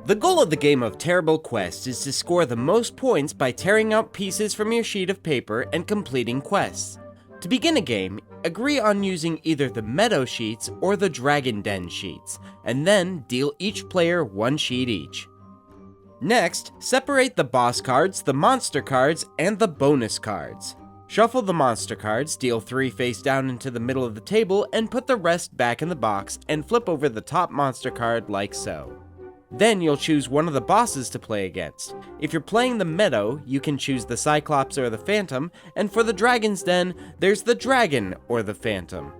The goal of the game of Tearable Quest is to score the most points by tearing out pieces from your sheet of paper and completing quests. To begin a game, agree on using either the Meadow sheets or the Dragon Den sheets, and then deal each player one sheet each. Next, separate the boss cards, the monster cards, and the bonus cards. Shuffle the monster cards, deal 3 face down into the middle of the table, and put the rest back in the box and flip over the top monster card like so. Then you'll choose one of the bosses to play against. If you're playing the Meadow, you can choose the Cyclops or the Phantom, and for the Dragon's Den, there's the Dragon or the Phantom.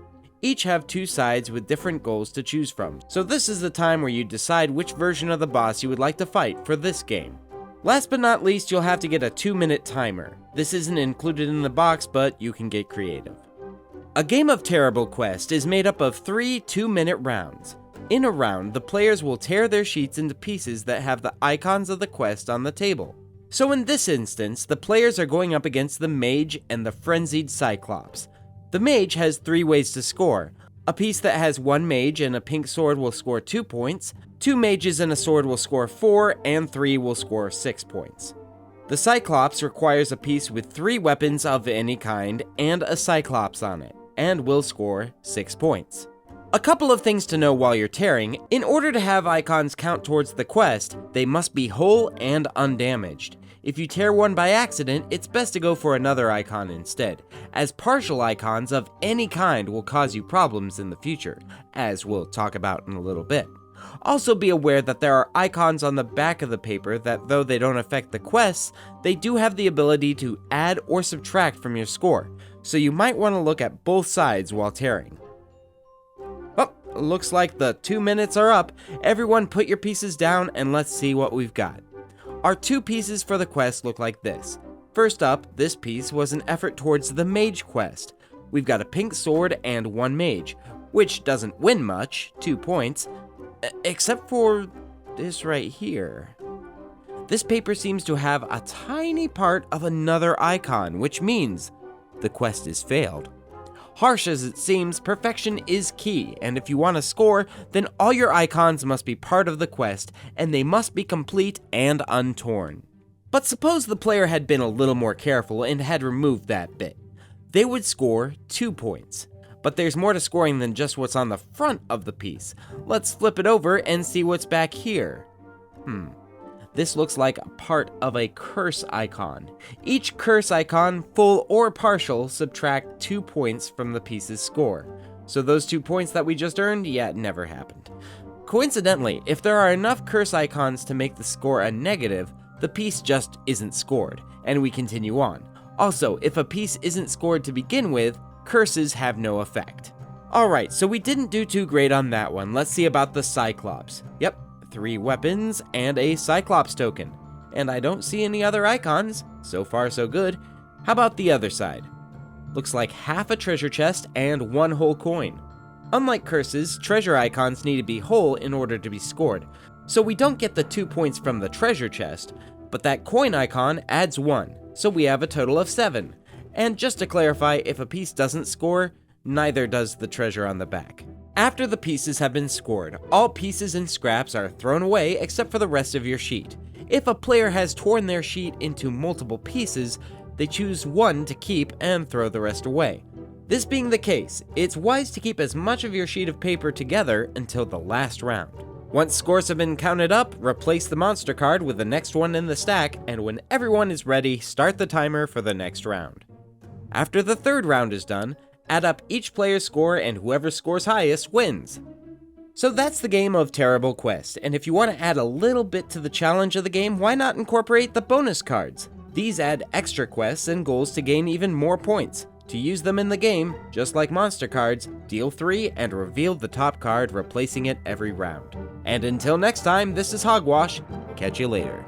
Each have 2 sides with different goals to choose from, so this is the time where you decide which version of the boss you would like to fight for this game. Last but not least, you'll have to get a 2-minute timer. This isn't included in the box, but you can get creative. A game of Tearable Quest is made up of 3 2-minute rounds. In a round, the players will tear their sheets into pieces that have the icons of the quest on the table. So in this instance, the players are going up against the Mage and the Frenzied Cyclops. The Mage has 3 ways to score. A piece that has 1 mage and a pink sword will score 2 points, 2 mages and a sword will score 4, and 3 will score 6 points. The Cyclops requires a piece with 3 weapons of any kind and a Cyclops on it, and will score 6 points. A couple of things to know while you're tearing: in order to have icons count towards the quest, they must be whole and undamaged. If you tear one by accident, it's best to go for another icon instead, as partial icons of any kind will cause you problems in the future, as we'll talk about in a little bit. Also be aware that there are icons on the back of the paper that, though they don't affect the quests, they do have the ability to add or subtract from your score, so you might want to look at both sides while tearing. Oh, looks like the 2 minutes are up. Everyone put your pieces down and let's see what we've got. Our 2 pieces for the quest look like this. First up, this piece was an effort towards the Mage quest. We've got a pink sword and 1 mage, which doesn't win much, 2 points, except for this right here. This paper seems to have a tiny part of another icon, which means the quest is failed. Harsh as it seems, perfection is key, and if you want to score, then all your icons must be part of the quest, and they must be complete and untorn. But suppose the player had been a little more careful and had removed that bit. They would score 2 points. But there's more to scoring than just what's on the front of the piece. Let's flip it over and see what's back here. This looks like a part of a curse icon. Each curse icon, full or partial, subtract 2 points from the piece's score. So those 2 points that we just earned, yeah, never happened. Coincidentally, if there are enough curse icons to make the score a negative, the piece just isn't scored, and we continue on. Also, if a piece isn't scored to begin with, curses have no effect. Alright, so we didn't do too great on that one. Let's see about the Cyclops. Yep, 3 weapons and a Cyclops token. And I don't see any other icons. So far so good. How about the other side? Looks like half a treasure chest and 1 whole coin. Unlike curses, treasure icons need to be whole in order to be scored. So we don't get the 2 points from the treasure chest, but that coin icon adds 1. So we have a total of 7. And just to clarify, if a piece doesn't score, neither does the treasure on the back. After the pieces have been scored, all pieces and scraps are thrown away except for the rest of your sheet. If a player has torn their sheet into multiple pieces, they choose one to keep and throw the rest away. This being the case, it's wise to keep as much of your sheet of paper together until the last round. Once scores have been counted up, replace the monster card with the next one in the stack, and when everyone is ready, start the timer for the next round. After the 3rd round is done, add up each player's score and whoever scores highest wins. So that's the game of Tearable Quest, and if you want to add a little bit to the challenge of the game, why not incorporate the bonus cards? These add extra quests and goals to gain even more points. To use them in the game, just like monster cards, deal 3 and reveal the top card, replacing it every round. And until next time, this is Hogwash. Catch you later.